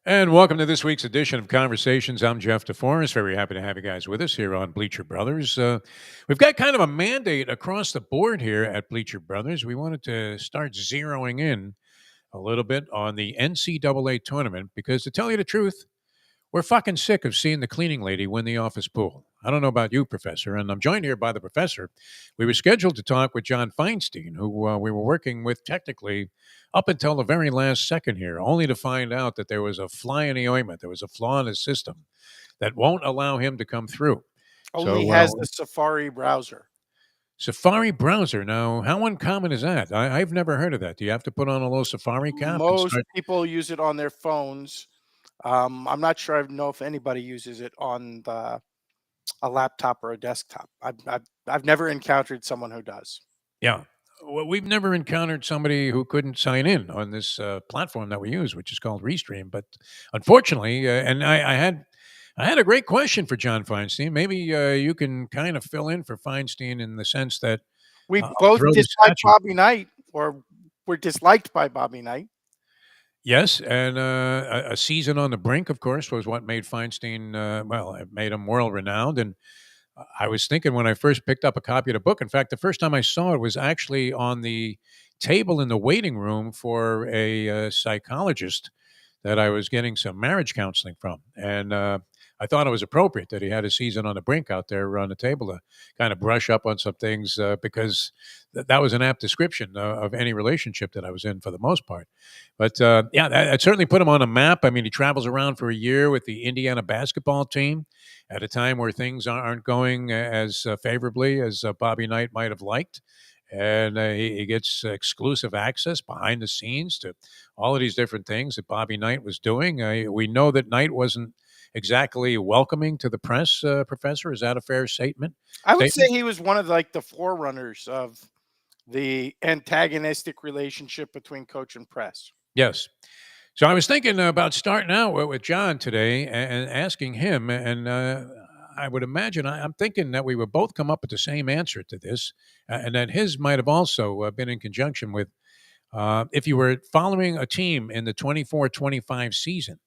And welcome to this week's edition of Conversations. I'm Jeff DeForrest. Very happy to have you guys with us here on Bleacher Brothers. We've got kind of a mandate across the board here at Bleacher Brothers. We wanted to start zeroing in a little bit on the NCAA tournament because, to tell you the truth, we're fucking sick of seeing the cleaning lady win the office pool. I don't know about you, Professor, and I'm joined here by the professor. We were scheduled to talk with John Feinstein, who we were working with technically up until the very last second here, only to find out that there was a fly in the ointment. There was a flaw in his system that won't allow him to come through. So, Only has the Safari browser. Safari browser. Now, how uncommon is that? I've never heard of that. Do you have to put on a little Safari cap and Most start? people use it on their phones. I'm not sure. I know if anybody uses it on a laptop or a desktop. I've never encountered someone who does. Yeah. Well, we've never encountered somebody who couldn't sign in on this platform that we use, which is called Restream. But unfortunately, and I had a great question for John Feinstein. Maybe you can kind of fill in for Feinstein in the sense that We I'll both throw the dislike statue. Bobby Knight, or were disliked by Bobby Knight. Yes, and a season on the brink, of course, was what made Feinstein. Well, it made him world renowned. And I was thinking when I first picked up a copy of the book. In fact, the first time I saw it was actually on the table in the waiting room for a psychologist that I was getting some marriage counseling from, and I thought it was appropriate that he had a season on the brink out there on the table to kind of brush up on some things because that was an apt description of any relationship that I was in for the most part. But yeah, that certainly put him on a map. I mean, he travels around for a year with the Indiana basketball team at a time where things aren't going as favorably as Bobby Knight might have liked. And he gets exclusive access behind the scenes to all of these different things that Bobby Knight was doing. We know that Knight wasn't exactly welcoming to the press, Professor. Is that a fair statement? I would say Statement? he was one of the forerunners of the antagonistic relationship between coach and press. Yes. So I was thinking about starting out with John today and asking him, and I would imagine I'm thinking that we would both come up with the same answer to this, and that his might have also been in conjunction with if you were following a team in the 24-25 season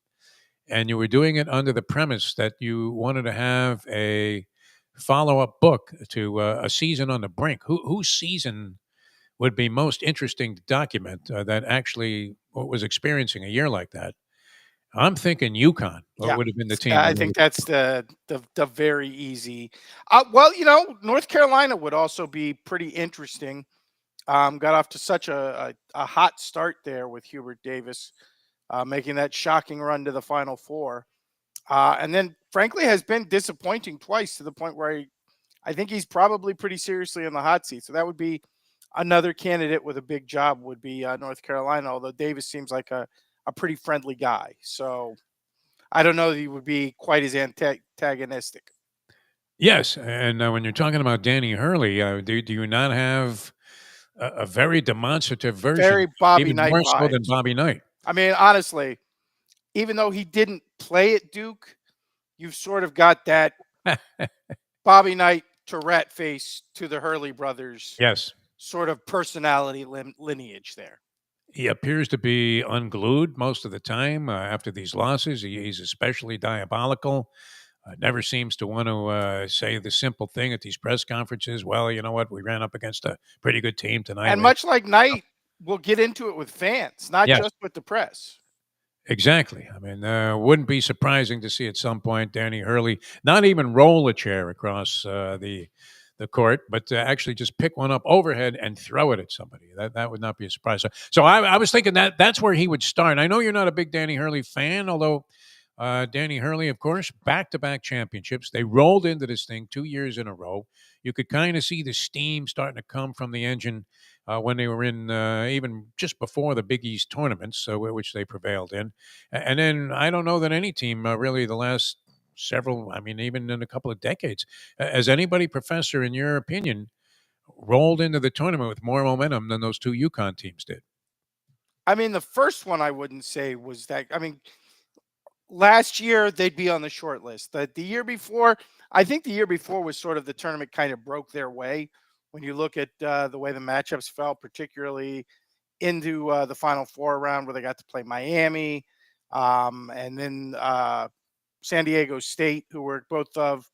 and you were doing it under the premise that you wanted to have a follow-up book to a season on the brink, whose season would be most interesting to document that actually was experiencing a year like that? I'm thinking UConn Yeah, would have been the team. I think that's the very easy. Well, North Carolina would also be pretty interesting. Got off to such a hot start there with Hubert Davis making that shocking run to the Final Four, and then frankly has been disappointing twice to the point where I think he's probably pretty seriously in the hot seat. So that would be another candidate with a big job would be North Carolina. Although Davis seems like a pretty friendly guy, so I don't know that he would be quite as antagonistic. Yes, and when you're talking about Danny Hurley, do you not have a very demonstrative version, Very Bobby even Knight more so than vibes. Bobby Knight? I mean, honestly, even though he didn't play at Duke, you've sort of got that Bobby Knight Tourette face to the Hurley brothers Yes. sort of personality lineage there. He appears to be unglued most of the time after these losses. He's especially diabolical. Never seems to want to say the simple thing at these press conferences. Well, you know what? We ran up against a pretty good team tonight. And much like Knight, we'll get into it with fans, not Yes, just with the press. exactly. I mean, wouldn't be surprising to see at some point Danny Hurley not even roll a chair across the court, but to actually just pick one up overhead and throw it at somebody. That would not be a surprise. So I was thinking that that's where he would start. I know you're not a big Danny Hurley fan, although Danny Hurley, of course, back-to-back championships. They rolled into this thing 2 years in a row. You could kind of see the steam starting to come from the engine when they were in even just before the Big East tournaments, which they prevailed in. And then I don't know that any team really the last several, I mean, even in a couple of decades, has anybody, Professor, in your opinion, rolled into the tournament with more momentum than those two UConn teams did? I mean, the first one I wouldn't say was that. I mean, last year they'd be on the short list. The year before, I think the year before was sort of the tournament kind of broke their way when you look at the way the matchups fell, particularly into the Final Four round where they got to play Miami. And then San Diego State, who were both of,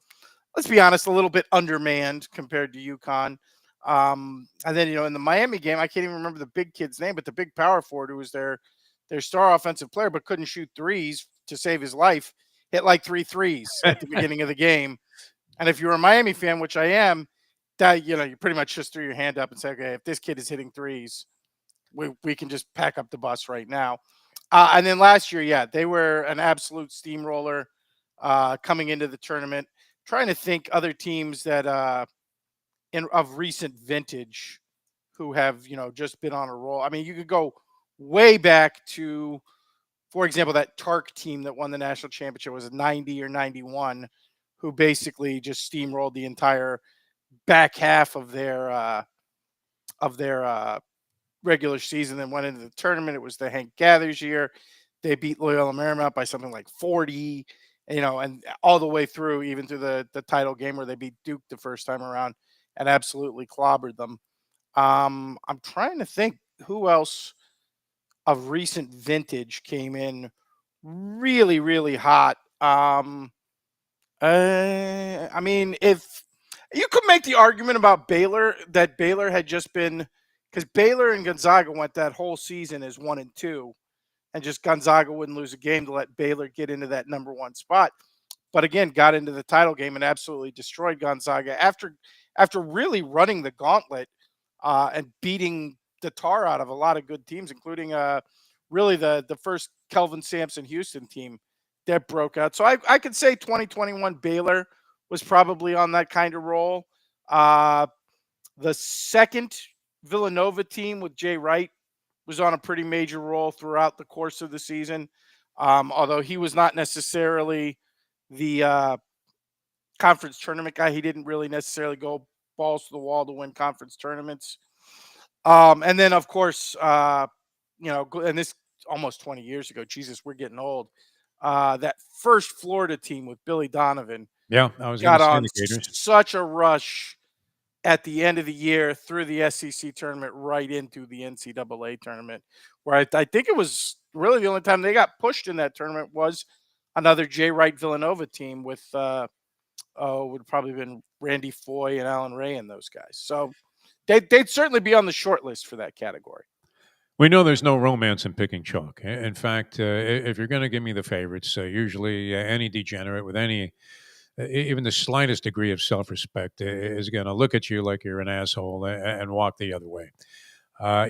let's be honest, a little bit undermanned compared to UConn. And then in the Miami game, I can't even remember the big kid's name, but the big power forward who was their star offensive player, but couldn't shoot threes to save his life, hit like three threes at the beginning of the game. And if you're a Miami fan, which I am, that you pretty much just threw your hand up and say, okay, if this kid is hitting threes, we can just pack up the bus right now. And then last year, yeah, they were an absolute steamroller coming into the tournament. Trying to think other teams that of recent vintage who have just been on a roll. I mean, you could go way back to, for example, that Tark team that won the national championship was 90 or 91, who basically just steamrolled the entire back half of their regular season and went into the tournament. It was the Hank Gathers year. They beat Loyola Marymount by something like 40, and all the way through, even through the title game where they beat Duke the first time around and absolutely clobbered them. I'm trying to think who else of recent vintage came in really, really hot. I mean, if you could make the argument about Baylor, that Baylor had just been, because Baylor and Gonzaga went that whole season as 1-2, and just Gonzaga wouldn't lose a game to let Baylor get into that number one spot. But again, got into the title game and absolutely destroyed Gonzaga after really running the gauntlet and beating the tar out of a lot of good teams, including really the first Kelvin Sampson Houston team that broke out. So I could say 2021 Baylor was probably on that kind of roll. Uh, the second Villanova team with Jay Wright was on a pretty major roll throughout the course of the season, although he was not necessarily the conference tournament guy. He didn't really necessarily go balls to the wall to win conference tournaments. And then, of course, and this almost 20 years ago, Jesus, we're getting old. That first Florida team with Billy Donovan Yeah, I was going to got say on the Gators. such a rush at the end of the year through the SEC tournament right into the NCAA tournament, where I think it was really the only time they got pushed in that tournament was another Jay Wright Villanova team with would probably been Randy Foy and Alan Ray and those guys. So they'd certainly be on the short list for that category. We know there's no romance in picking chalk. In fact, if you're going to give me the favorites, usually any degenerate with even the slightest degree of self-respect is going to look at you like you're an asshole and walk the other way.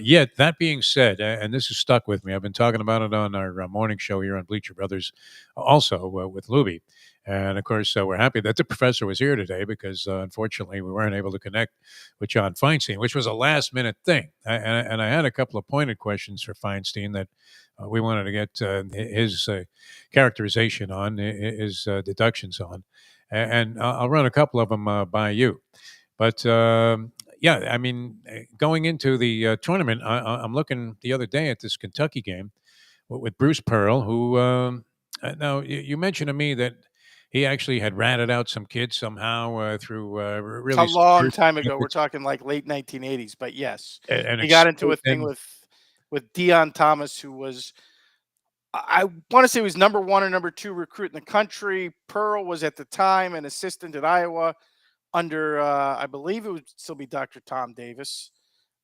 Yet that being said, and this has stuck with me, I've been talking about it on our morning show here on Bleacher Brothers, also with Luby. And of course, we're happy that the professor was here today because unfortunately we weren't able to connect with John Feinstein, which was a last minute thing. And I had a couple of pointed questions for Feinstein that we wanted to get his characterization on, his deductions on. And I'll run a couple of them by you. But yeah, I mean, going into the tournament, I'm looking the other day at this Kentucky game with Bruce Pearl, who now you mentioned to me that he actually had ratted out some kids somehow through A really long subversive time ago. We're methods talking like late 1980s, but yes, and he got into a exposed thing them. with Dion Thomas, who was, I want to say, he was number one or number two recruit in the country. Pearl was at the time an assistant at Iowa under, I believe it would still be Dr. Tom Davis.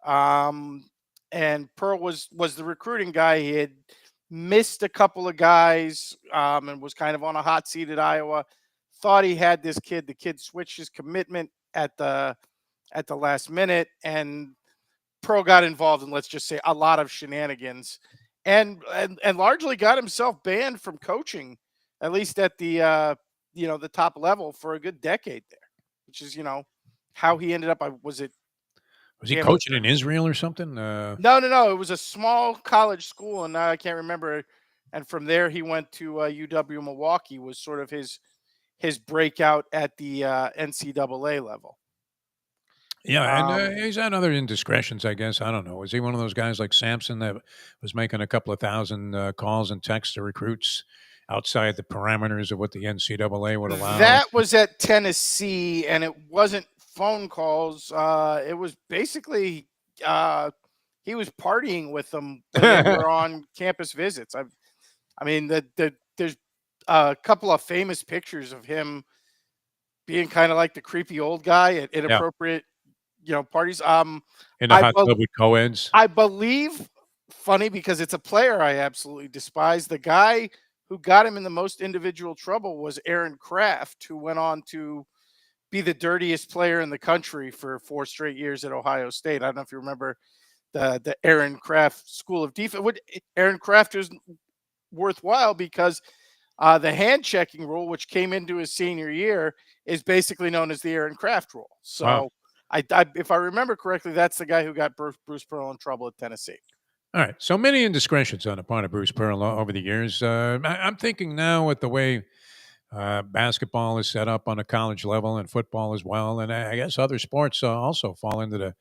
Um, and Pearl was the recruiting guy. He had missed a couple of guys and was kind of on a hot seat at Iowa. Thought he had this kid. The kid switched his commitment at the last minute, and Pearl got involved in, let's just say, a lot of shenanigans, and largely got himself banned from coaching, at least at the the top level for a good decade there, which is how he ended up. Was it? Was he Damn, coaching in Israel or something? no. It was a small college school, and now I can't remember. And from there, he went to UW Milwaukee. Was sort of his breakout at the NCAA level. Yeah, and Um, he's had other indiscretions, I guess. I don't know. Was he one of those guys like Sampson that was making a couple of thousand calls and texts to recruits outside the parameters of what the NCAA would allow? That was at Tennessee, and it wasn't phone calls. It was basically he was partying with them when they were on campus visits. I mean, there's a couple of famous pictures of him being kind of like the creepy old guy at Yeah, inappropriate, parties. in a I hot bel tub with co-eds. I believe, funny because it's a player I absolutely despise. The guy who got him in the most individual trouble was Aaron Kraft, who went on to be the dirtiest player in the country for 4 straight years at Ohio State. I don't know if you remember the Aaron Kraft School of Defense. Aaron Kraft was worthwhile because the hand checking rule, which came into his senior year, is basically known as the Aaron Kraft rule. Wow. So, if I remember correctly, that's the guy who got Bruce Pearl in trouble at Tennessee. All right. So many indiscretions on the part of Bruce Pearl over the years. I'm thinking now with the way basketball is set up on a college level and football as well. And I guess other sports also fall into the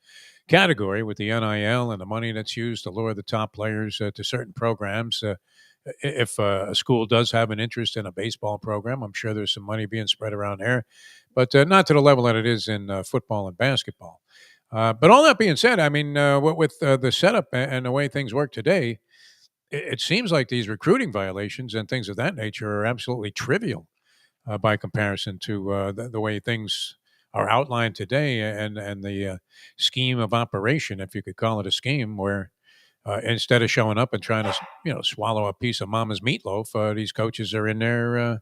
category with the NIL and the money that's used to lure the top players to certain programs. If a school does have an interest in a baseball program, I'm sure there's some money being spread around there, but not to the level that it is in football and basketball. But all that being said, I mean, with the setup and the way things work today, it seems like these recruiting violations and things of that nature are absolutely trivial by comparison to the way things are outlined today and the scheme of operation, if you could call it a scheme, where instead of showing up and trying to swallow a piece of mama's meatloaf, these coaches are in there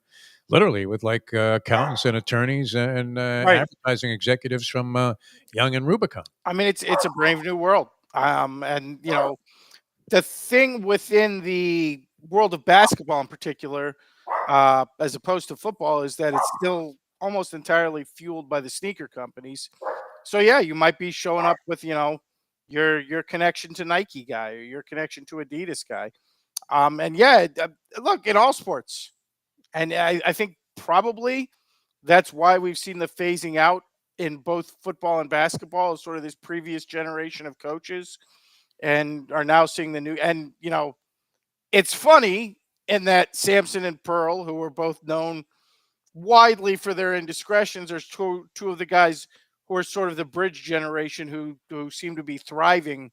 literally with like accountants and attorneys and Right. advertising executives from Young and Rubicon. I mean, it's a brave new world. And the thing within the world of basketball in particular, as opposed to football, is that it's still almost entirely fueled by the sneaker companies. So yeah, you might be showing up with your connection to Nike guy or your connection to Adidas guy. And yeah, look, in all sports, and I think probably that's why we've seen the phasing out in both football and basketball is sort of this previous generation of coaches and are now seeing the new. And it's funny in that Sampson and Pearl, who were both known widely for their indiscretions, are two of the guys who are sort of the bridge generation who seem to be thriving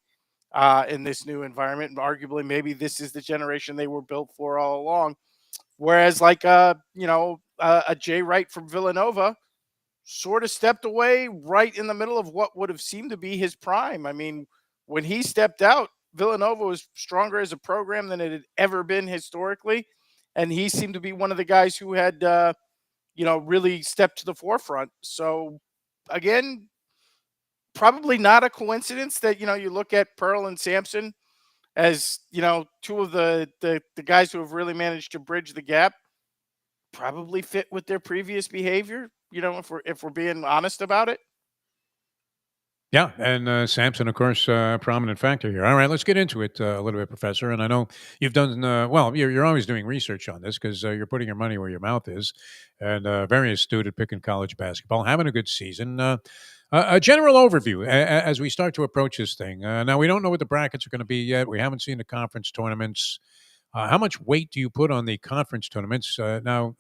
in this new environment. And arguably, maybe this is the generation they were built for all along. Whereas, like a Jay Wright from Villanova, sort of stepped away right in the middle of what would have seemed to be his prime. I mean, when he stepped out, Villanova was stronger as a program than it had ever been historically, and he seemed to be one of the guys who had really stepped to the forefront. So again, probably not a coincidence that you look at Pearl and Sampson as two of the guys who have really managed to bridge the gap. Probably fit with their previous behavior. If we're being honest about it. Yeah, and Samson, of course, a prominent factor here. All right, let's get into it a little bit, Professor. And I know you've done well. You're always doing research on this because you're putting your money where your mouth is, and very astute at picking college basketball, having a good season. A general overview as we start to approach this thing. Now we don't know what the brackets are going to be yet. We haven't seen the conference tournaments. How much weight do you put on the conference tournaments? Now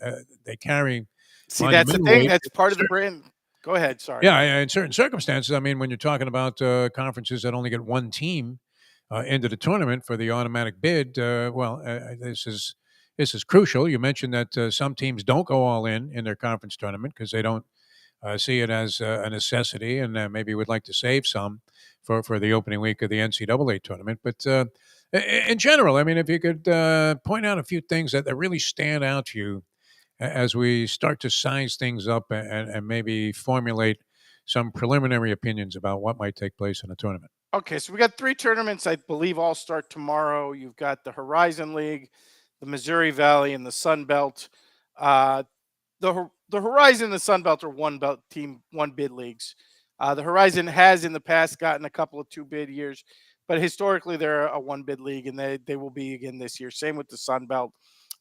they carry See, that's the monumental thing. weight. That's part of the brand. Go ahead. Sorry. Yeah, in certain circumstances, I mean, when you're talking about conferences that only get one team into the tournament for the automatic bid, this is crucial. You mentioned that some teams don't go all in their conference tournament because they don't see it as a necessity, and maybe would like to save some for the opening week of the NCAA tournament. But in general, I mean, if you could point out a few things that really stand out to you as we start to size things up and maybe formulate some preliminary opinions about what might take place in a tournament. Okay, so we got three tournaments. I believe all start tomorrow. You've got the Horizon League, the Missouri Valley, and the Sun Belt. Uh, the Horizon and the Sun Belt are one belt team, one bid leagues. The Horizon has in the past gotten a couple of two bid years, but historically they're a one bid league, and they will be again this year. Same with the Sun Belt.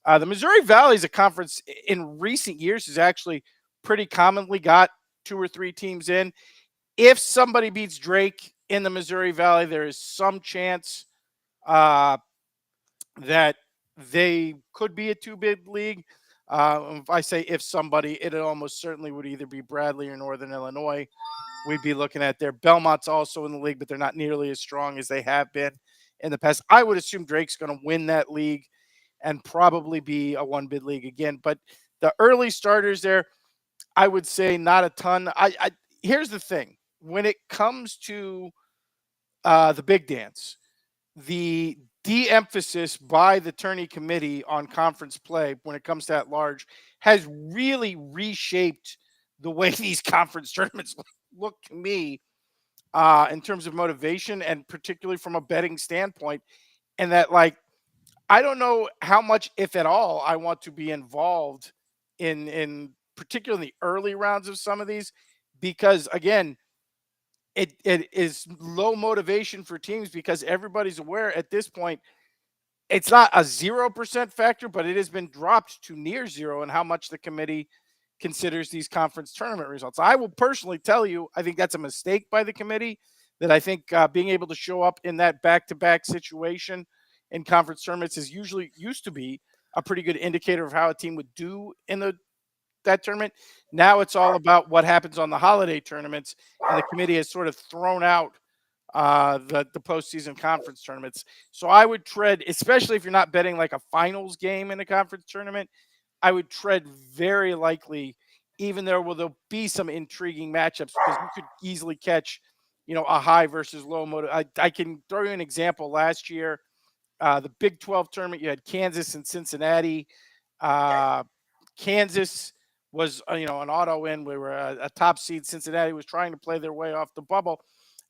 The Missouri Valley is a conference in recent years has actually pretty commonly got two or three teams in. If somebody beats Drake in the Missouri Valley, there is some chance uh, that they could be a two bid league. If I say if somebody, it almost certainly would either be Bradley or Northern Illinois. We'd be looking at there. Belmont's also in the league, but they're not nearly as strong as they have been in the past. I would assume Drake's going to win that league. and probably be a one bid league again. But the early starters there, I would say not a ton. I here's the thing: when it comes to the big dance, the de-emphasis by the tourney committee on conference play when it comes to at large has really reshaped the way these conference tournaments look to me, in terms of motivation and particularly from a betting standpoint. And that, like, I don't know how much, if at all, I want to be involved in particularly the early rounds of some of these, because again, it is low motivation for teams because everybody's aware at this point it's not a 0% factor, but it has been dropped to near zero in how much the committee considers these conference tournament results. I will personally tell you, I think that's a mistake by the committee. That I think being able to show up in that back-to-back situation in conference tournaments is usually used to be a pretty good indicator of how a team would do in that tournament. Now it's all about what happens on the holiday tournaments, and the committee has sort of thrown out the postseason conference tournaments. So I would tread, especially if you're not betting like a finals game in a conference tournament, I would tread very likely, even there will there'll be some intriguing matchups because you could easily catch, a high versus low motive. I can throw you an example. Last year, the Big 12 tournament, you had Kansas and Cincinnati. Uh, Kansas was, an auto win. We were a top seed. Cincinnati was trying to play their way off the bubble.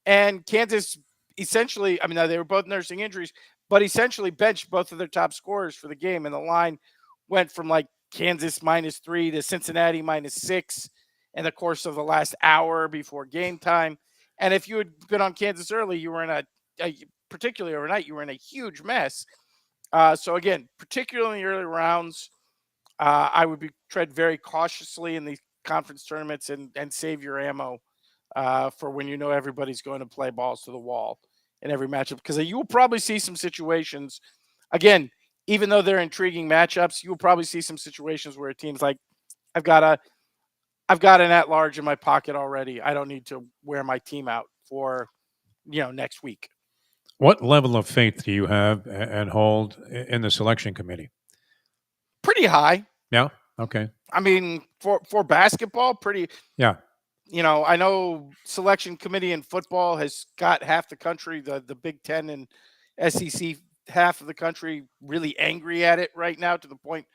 And Kansas essentially, I mean, they were both nursing injuries, but essentially benched both of their top scorers for the game. And the line went from like Kansas -3 to Cincinnati -6 in the course of the last hour before game time. And if you had been on Kansas early, you were in particularly overnight, you were in a huge mess. So again, particularly in the early rounds, I would be tread very cautiously in the conference tournaments and save your ammo for when you know everybody's going to play balls to the wall in every matchup, because you will probably see some situations. Again, even though they're intriguing matchups, you will probably see some situations where a team's like, I've got a I've got an at large in my pocket already. I don't need to wear my team out for next week. What level of faith do you have and hold in the selection committee? Pretty high. Yeah. Okay. I mean, for basketball, pretty. Yeah. I know selection committee in football has got half the country, the Big Ten and SEC, half of the country really angry at it right now, to the point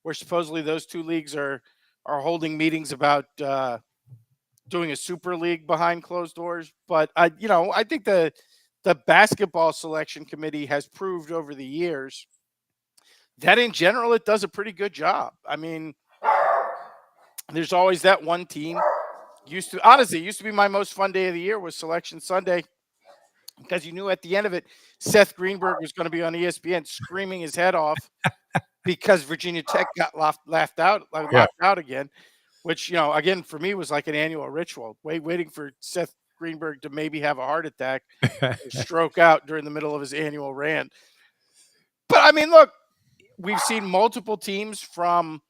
where supposedly those two leagues are holding meetings about doing a super league behind closed doors. But I think the basketball selection committee has proved over the years that in general it does a pretty good job. I mean, there's always that one team. Used to be my most fun day of the year was Selection Sunday, because you knew at the end of it, Seth Greenberg was going to be on ESPN screaming his head off because Virginia Tech got Yeah. locked out again, which, again, for me was like an annual ritual, waiting for Seth Greenberg to maybe have a heart attack or stroke out during the middle of his annual rant. But I mean, look, we've seen multiple teams from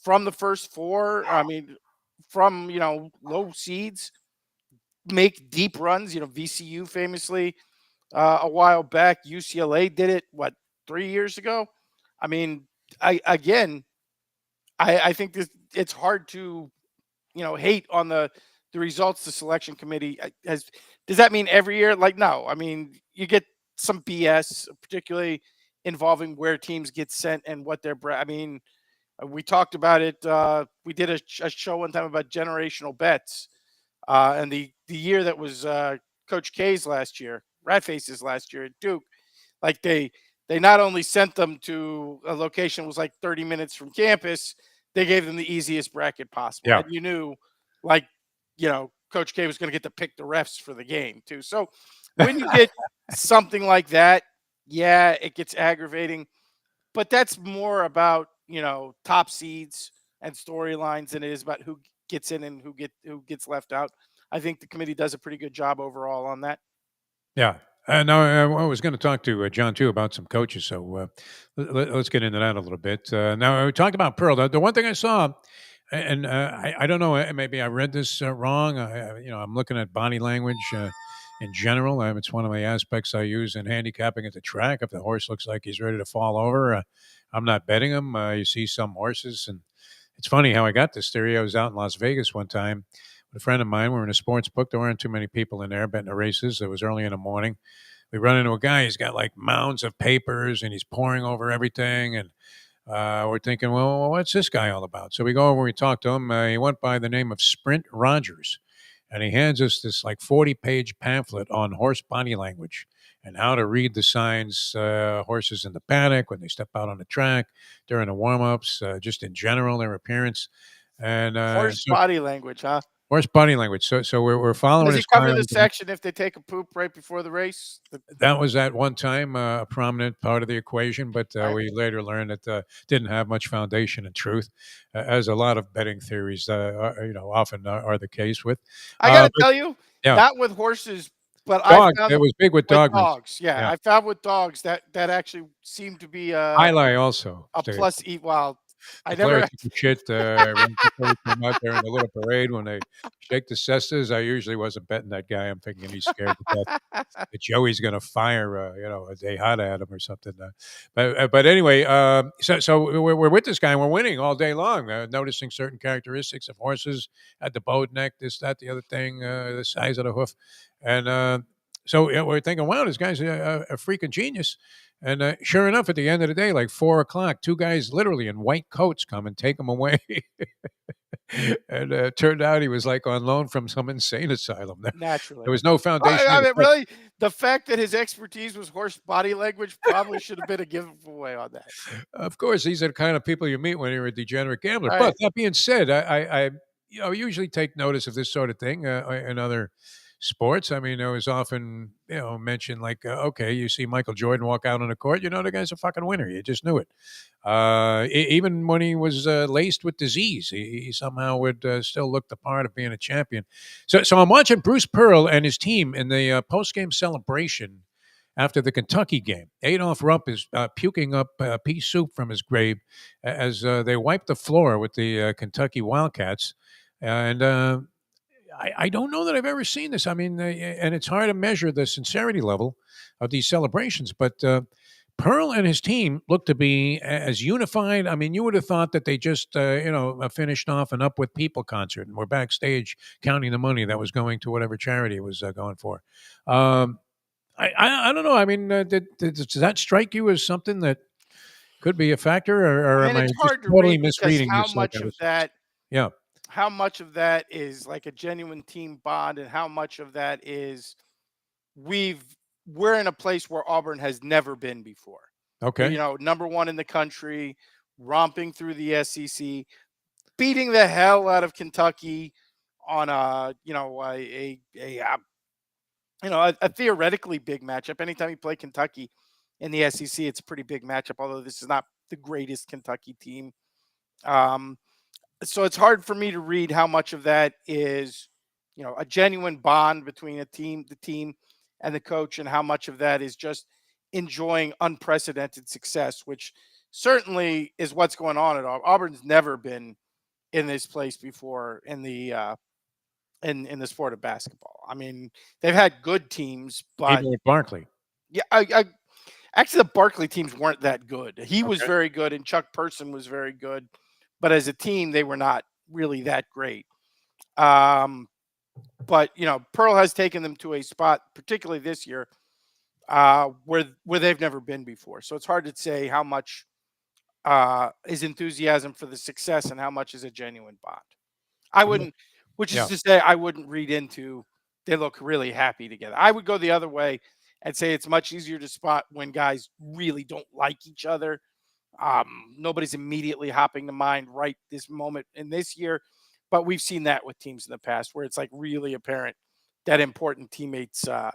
the first four. I mean, from low seeds make deep runs. VCU famously a while back. UCLA did it, what, 3 years ago? I mean, I think it's hard to hate on the results the selection committee has. Does that mean every year? Like, no. I mean, you get some BS, particularly involving where teams get sent and what they're. I mean, we talked about it. We did a show one time about generational bets, and the year that was Coach K's last year, Ratface's last year at Duke. Like, they not only sent them to a location that was like 30 minutes from campus, they gave them the easiest bracket possible, Yeah. and you knew, like, Coach K was going to get to pick the refs for the game too. So when you get something like that, yeah, it gets aggravating. But that's more about top seeds and storylines than it is about who gets in and who gets left out. I think the committee does a pretty good job overall on that. Yeah. Now, I was going to talk to John too about some coaches, so let's get into that a little bit. Now, we talked about Pearl. The one thing I saw, and I don't know, maybe I read this wrong. I'm looking at body language in general. It's one of my aspects I use in handicapping at the track. If the horse looks like he's ready to fall over, I'm not betting them. You see some horses, and it's funny how I got this theory. I was out in Las Vegas one time with a friend of mine. We were in a sports book. There weren't too many people in there betting the races. It was early in the morning. We run into a guy. He's got like mounds of papers, and he's pouring over everything. And we're thinking, well, what's this guy all about? So we go over, we talk to him. He went by the name of Sprint Rogers, and he hands us this like 40-page pamphlet on horse body language and how to read the signs, horses in the paddock when they step out on the track, during the warm-ups, just in general, their appearance. And Horse so body language, huh? horse body language. So we're following Does he his cover the signs. section if they take a poop right before the race? That was at one time a prominent part of the equation, but Right. we later learned that didn't have much foundation in truth, as a lot of betting theories, often are the case with. I gotta But tell you, yeah, not with horses, but I dogs. It found was big with with dog racing. dogs. Yeah, Yeah, I found with dogs that actually seemed to be Highlight also. a plus. Eat wild. I The never. players took a shit right before we come out there in the little parade when they shake the cestas. I usually wasn't betting that guy. I'm thinking he's scared to death that Joey's going to fire, a day hot at him or something. But anyway, so we're with this guy and we're winning all day long, noticing certain characteristics of horses at the bowed neck, this, that, the other thing, the size of the hoof. And so we're thinking, wow, this guy's a freaking genius. And sure enough, at the end of the day, like 4 o'clock, two guys literally in white coats come and take him away. And turned out he was like on loan from some insane asylum. There Naturally. was no foundation in I the mean, book. really, the fact that his expertise was horse body language probably should have been a giveaway on that. Of course, these are the kind of people you meet when you're a degenerate gambler. But Right. that being said, I usually take notice of this sort of thing in other sports. I mean, there was often mentioned like, okay, you see Michael Jordan walk out on the court, the guy's a fucking winner. You just knew it. Even when he was laced with disease, he somehow would still look the part of being a champion. So I'm watching Bruce Pearl and his team in the post game celebration after the Kentucky game. Adolph Rupp is puking up pea soup from his grave as they wipe the floor with the Kentucky Wildcats. And I don't know that I've ever seen this. I mean, and it's hard to measure the sincerity level of these celebrations, but Pearl and his team look to be as unified. I mean, you would have thought that they just, finished off an Up With People concert and were backstage counting the money that was going to whatever charity it was going for. Um, I don't know. I mean, does that strike you as something that could be a factor, or I am mean, I it's just hard to totally read because misreading this? Like I was, yeah, how much of that is like a genuine team bond and how much of that is we've we're in a place where Auburn has never been before. okay, Number 1 in the country, romping through the SEC, beating the hell out of Kentucky on a theoretically big matchup. Anytime you play Kentucky in the SEC, it's a pretty big matchup. Although this is not the greatest Kentucky team, um, so it's hard for me to read how much of that is, a genuine bond between the team, and the coach, and how much of that is just enjoying unprecedented success, which certainly is what's going on at Auburn. Auburn's never been in this place before in the sport of basketball. I mean, they've had good teams, but even with Barkley. yeah, actually the Barkley teams weren't that good. He was Okay, very good, and Chuck Person was very good, but as a team, they were not really that great. Um, but Pearl has taken them to a spot, particularly this year, where they've never been before. So it's hard to say how much is enthusiasm for the success and how much is a genuine bond. I I'm wouldn't, which is yeah. to say, I wouldn't read into they look really happy together. I would go the other way and say it's much easier to spot when guys really don't like each other. Nobody's immediately hopping to mind right this moment in this year, but we've seen that with teams in the past where it's like really apparent that important teammates are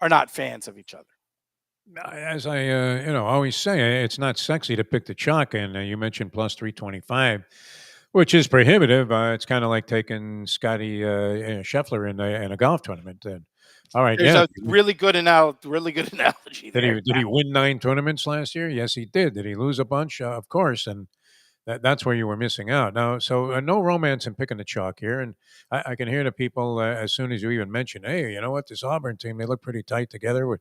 not fans of each other. As I always say, it's not sexy to pick the chalk, and you mentioned plus 325, which is prohibitive. It's kind of like taking Scotty Scheffler in a golf tournament. And all right, There's yeah, a really good analogy did he there. did he win 9 tournaments last year? Yes, he did. Did he lose a bunch? Of course. And that's where you were missing out. Now, so no romance in picking the chalk here, and I can hear the people as soon as you even mention, hey, you know what, this Auburn team, they look pretty tight together. We're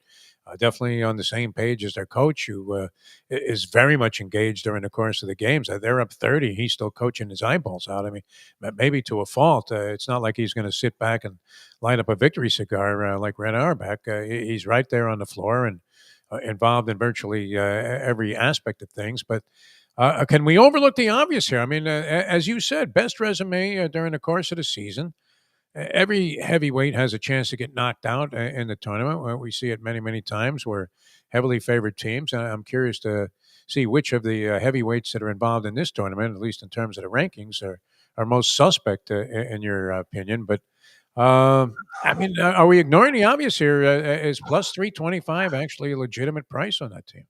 definitely on the same page as their coach, who is very much engaged during the course of the games. They're up 30, he's still coaching his eyeballs out. I mean, maybe to a fault. It's not like he's going to sit back and light up a victory cigar like Red Auerbach. He's right there on the floor and involved in virtually every aspect of things, but. Can we overlook the obvious here? I mean, as you said, best resume during the course of the season. Every heavyweight has a chance to get knocked out in the tournament. We see it many, many times where heavily favored teams. I'm curious to see which of the heavyweights that are involved in this tournament, at least in terms of the rankings, are most suspect in your opinion. But I mean, are we ignoring the obvious here? Is plus 325 actually a legitimate price on that team?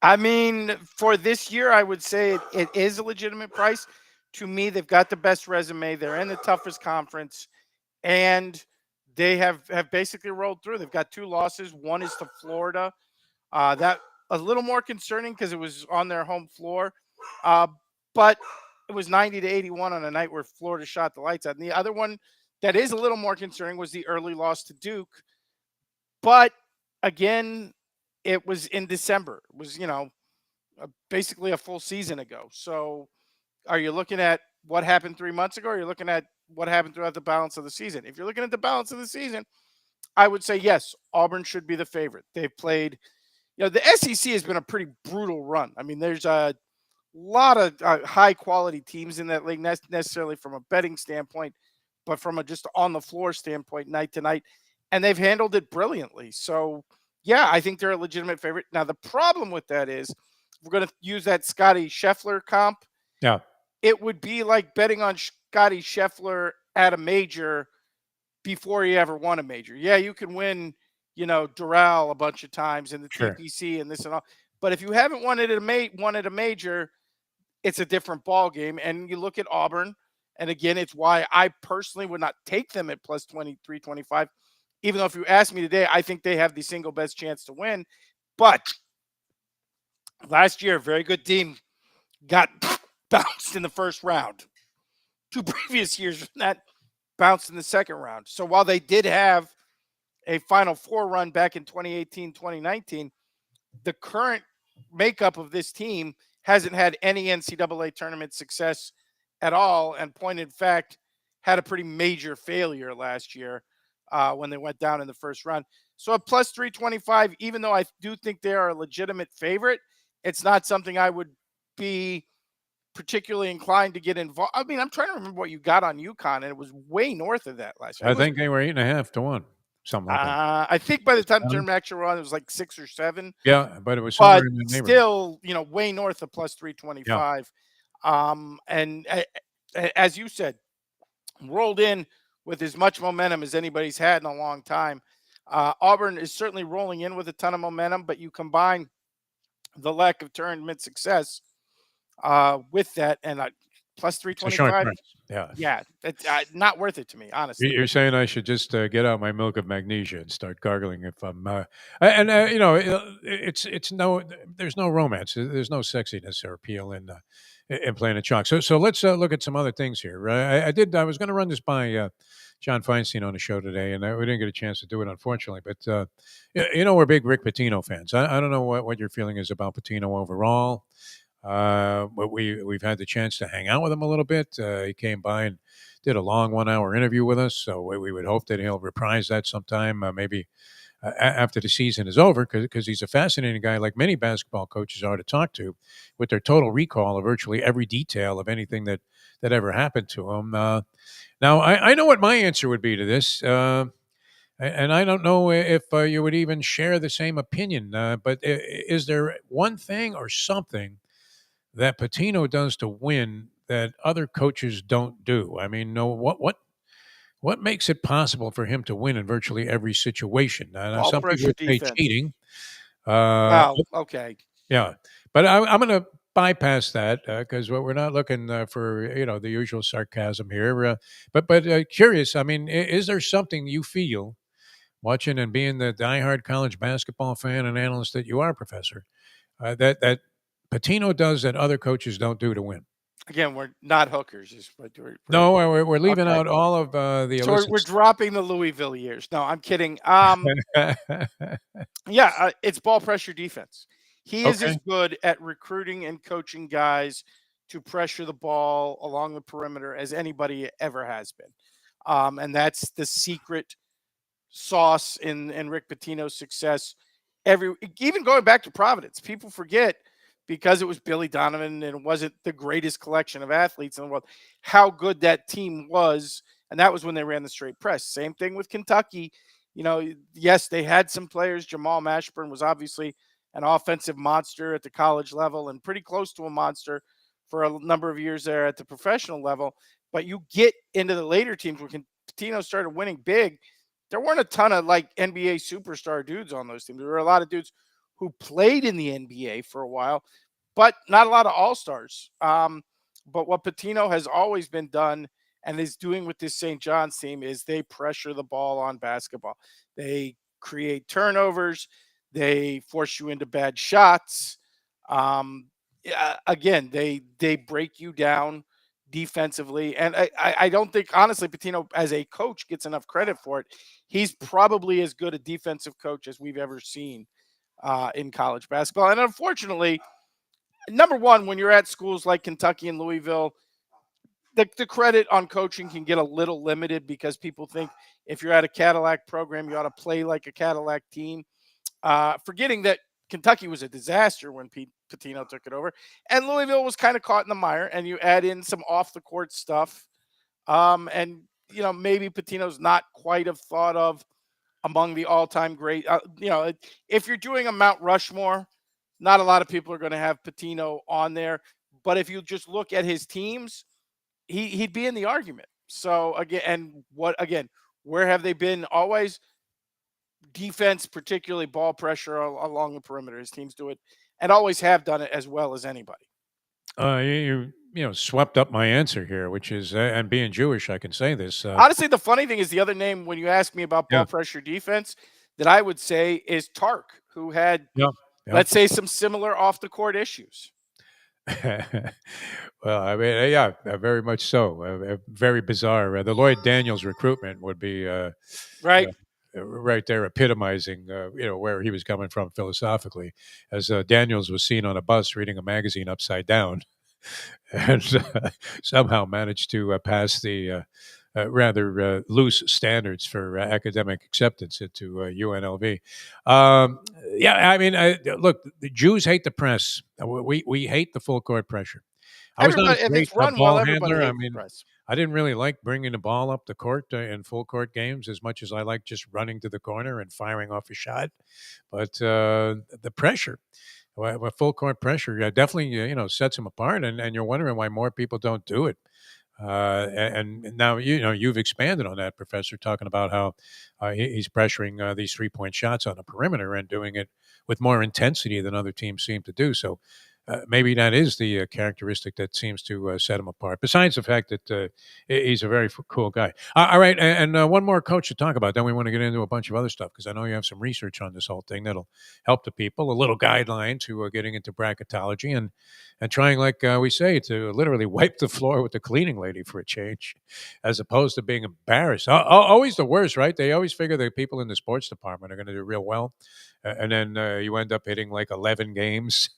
I mean, for this year, I would say it is a legitimate price. To me, they've got the best resume. They're in the toughest conference, and they have basically rolled through. They've got two losses. One is to Florida. That a little more concerning because it was on their home floor, uh, but it was 90-81 on a night where Florida shot the lights out. And the other one that is a little more concerning was the early loss to Duke. But again, it was in December. It was basically a full season ago. So are you looking at what happened 3 months ago? Or are you looking at what happened throughout the balance of the season? If you're looking at the balance of the season, I would say yes, Auburn should be the favorite. They've played, the SEC has been a pretty brutal run. I mean, there's a lot of high quality teams in that league, not necessarily from a betting standpoint, but from a just on the floor standpoint, night to night. And they've handled it brilliantly. So, yeah, I think they're a legitimate favorite. Now, the problem with that is we're going to use that Scotty Scheffler comp. Yeah, It would be like betting on Scotty Scheffler at a major before he ever won a major. Yeah, you can win, Doral a bunch of times in the sure. TPC and this and all. But if you haven't won at a major, it's a different ball game. And you look at Auburn, and again, it's why I personally would not take them at plus 23-25. Even though if you ask me today, I think they have the single best chance to win. But last year, a very good team got bounced in the first round. 2 previous years that bounced in the second round. So while they did have a Final Four run back in 2018, 2019, the current makeup of this team hasn't had any NCAA tournament success at all. And point in fact, had a pretty major failure last year when they went down in the first round. So at plus 325, even though I do think they are a legitimate favorite, it's not something I would be particularly inclined to get involved. I mean, I'm trying to remember what you got on UConn, and it was way north of that last year. I think they were 8.5 to 1, something like that. I think by the time 7? Turn Max were on, it was like 6 or 7, Yeah, but it was somewhere but in the neighborhood. still, way north of plus Yeah, 325. And as you said, rolled in with as much momentum as anybody's had in a long time. Auburn is certainly rolling in with a ton of momentum, but you combine the lack of tournament success with that, and plus it's a short 325. price. Yeah. Yeah, it's not worth it to me, honestly. You're saying I should just get out my milk of magnesia and start gargling if I'm, and it's no, there's no romance, there's no sexiness or appeal in playing a chalk. So let's look at some other things here. I was going to run this by John Feinstein on the show today, and we didn't get a chance to do it, unfortunately. But we're big Rick Pitino fans. I don't know what your feeling is about Pitino overall. But we've had the chance to hang out with him a little bit. He came by and did a long 1 hour interview with us. So we would hope that he'll reprise that sometime, maybe after the season is over, because he's a fascinating guy, like many basketball coaches are to talk to, with their total recall of virtually every detail of anything that ever happened to him. Now, I know what my answer would be to this. And I don't know if you would even share the same opinion, but is there one thing or something that Patino does to win that other coaches don't do? I mean, no, what makes it possible for him to win in virtually every situation? Now Ball some people pressure would say defense. cheating. Uh, Well, okay. yeah, but I'm going to bypass that because we're not looking for the usual sarcasm here. But curious. I mean, is there something you feel watching and being the diehard college basketball fan and analyst that you are, Professor, that Patino does that other coaches don't do to win? Again, we're not hookers, is what we're No, we're leaving okay. out all of the So we're illicit dropping the Louisville years. No, I'm kidding. stuff. Yeah, it's ball pressure defense. He is as Okay. good at recruiting and coaching guys to pressure the ball along the perimeter as anybody ever has been. And that's the secret sauce in Rick Pitino's success. Even going back to Providence, people forget because it was Billy Donovan and it wasn't the greatest collection of athletes in the world, how good that team was. And that was when they ran the straight press. Same thing with Kentucky. You know, yes, they had some players. Jamal Mashburn was obviously an offensive monster at the college level and pretty close to a monster for a number of years there at the professional level. But you get into the later teams when Pitino started winning big, there weren't a ton of like NBA superstar dudes on those teams. There were a lot of dudes who played in the NBA for a while, but not a lot of all stars. But what Pitino has always been done and is doing with this St. John's team is they pressure the ball on basketball. They create turnovers. They force you into bad shots. Yeah, again, they break you down defensively, and I don't think honestly Pitino as a coach gets enough credit for it. He's probably as good a defensive coach as we've ever seen in college basketball. And unfortunately, number one, when you're at schools like Kentucky and Louisville, the credit on coaching can get a little limited because people think if you're at a Cadillac program, you ought to play like a Cadillac team, forgetting that Kentucky was a disaster when Pitino took it over, and Louisville was kind of caught in the mire. And you add in some off the court stuff, and maybe Patino's not quite have thought of among the all time great. If you're doing a Mount Rushmore, not a lot of people are going to have Pitino on there. But if you just look at his teams, he'd be in the argument. So again, where have they been? Always defense, particularly ball pressure along the perimeter. His teams do it and always have done it as well as anybody. You swept up my answer here, which is and being Jewish, I can say this. Honestly, the funny thing is the other name when you ask me about ball Yeah, pressure defense that I would say is Tark, who had, yeah, yeah. let's say, some similar off the court issues. Well, I mean, yeah, very much so. Very bizarre. The Lloyd Daniels recruitment would be Right. right there, epitomizing where he was coming from philosophically, as Daniels was seen on a bus reading a magazine upside down, and somehow managed to pass the rather loose standards for academic acceptance into UNLV. Um, yeah, I mean, look, the Jews hate the press. We hate the full court pressure. I was not a Everybody, if great it's run well, ball everybody handler. I hates the mean, press. I didn't really like bringing the ball up the court in full court games as much as I like just running to the corner and firing off a shot. But the pressure, full court pressure, definitely sets them apart, and you're wondering why more people don't do it. And now you've expanded on that, Professor, talking about how he's pressuring these 3-point shots on the perimeter and doing it with more intensity than other teams seem to do. So maybe that is the characteristic that seems to set him apart. Besides the fact that he's a very cool guy. All right, and one more coach to talk about. Then we want to get into a bunch of other stuff because I know you have some research on this whole thing that'll help the people. A little guideline to getting into bracketology and trying, like we say, to literally wipe the floor with the cleaning lady for a change, as opposed to being embarrassed. Always the worst, right? They always figure the people in the sports department are going to do real well, and then you end up hitting like 11 games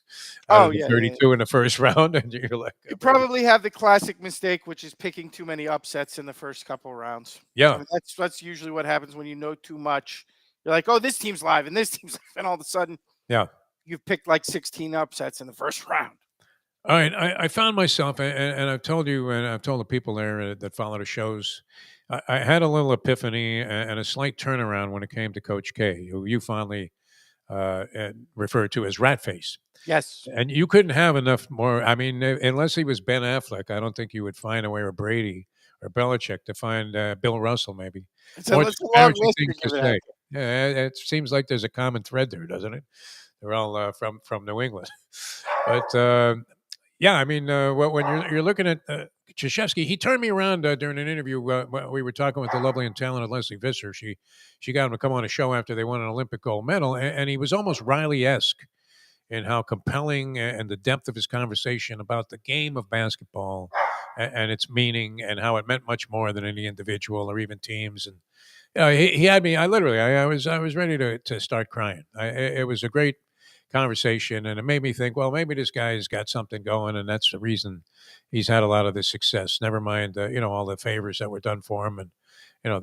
out Oh of the yeah, yeah. 32 in the first round, and you're like, You probably have the classic mistake, which is picking too many upsets in the first couple rounds. I yeah, mean, that's usually what happens when you know too much. You're like, oh, this team's live, and this team's live, and all of a sudden yeah. you've picked like 16 upsets in the first round. All right, I found myself, and I've told you, and I've told the people there that follow the shows, I had a little epiphany and a slight turnaround when it came to Coach K, who you fondly referred to as Rat Face. Yes. And you couldn't have enough more. I mean, unless he was Ben Affleck, I don't think you would find a way, or Brady or Belichick, to find Bill Russell, maybe. So More it's a long disparaging list things you're to giving out. say. Yeah, it seems like there's a common thread there, doesn't it? They're all from New England. But yeah, I mean, when you're looking at Krzyzewski, he turned me around during an interview. When we were talking with the lovely and talented Leslie Visser. She got him to come on a show after they won an Olympic gold medal, and he was almost Riley-esque in how compelling and the depth of his conversation about the game of basketball and its meaning and how it meant much more than any individual or even teams. And he had me. I was ready to start crying. It was a great conversation, and it made me think. Well, maybe this guy's got something going, and that's the reason he's had a lot of this success. Never mind, all the favors that were done for him, and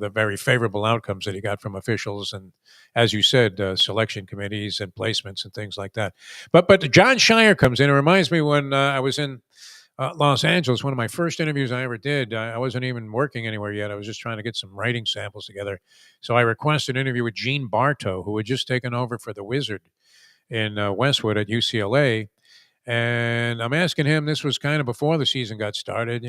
the very favorable outcomes that he got from officials, and as you said, selection committees and placements and things like that. But John Shire comes in. It reminds me when I was in Los Angeles, one of my first interviews I ever did. I wasn't even working anywhere yet. I was just trying to get some writing samples together. So I requested an interview with Gene Bartow, who had just taken over for the Wizard in Westwood at UCLA. And I'm asking him, this was kind of before the season got started,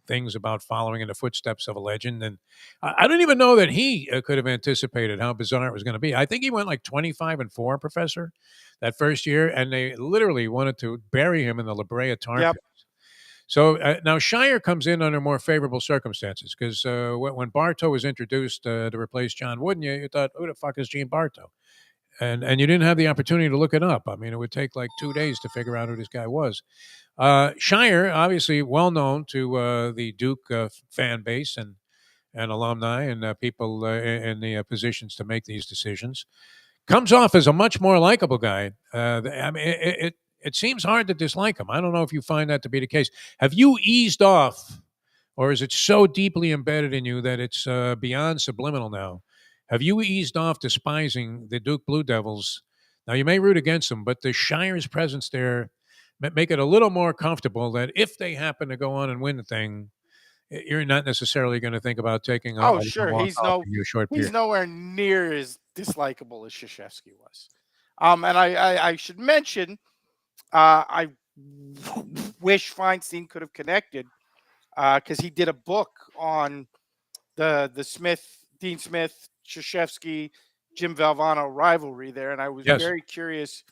things about following in the footsteps of a legend. And I don't even know that he could have anticipated how bizarre it was going to be. I think he went like 25-4, Professor, that first year. And they literally wanted to bury him in the La Brea tar Yep. pit. So now Shire comes in under more favorable circumstances because when Bartow was introduced to replace John Wooden, you thought, who the fuck is Gene Bartow? And you didn't have the opportunity to look it up. I mean, it would take like 2 days to figure out who this guy was. Shire, obviously well known to the Duke fan base and alumni and people in the positions to make these decisions, comes off as a much more likable guy. I mean, it seems hard to dislike him. I don't know if you find that to be the case. Have you eased off, or is it so deeply embedded in you that it's beyond subliminal now? Have you eased off despising the Duke Blue Devils? Now you may root against them, but the Shire's presence there make it a little more comfortable that if they happen to go on and win the thing, you're not necessarily going to think about taking a Oh, long sure. walk off in your short He's beard. nowhere near as dislikable as Krzyzewski was. And I should mention, I wish Feinstein could have connected because he did a book on the Dean Smith, Krzyzewski, Jim Valvano rivalry there, and I was Yes. very curious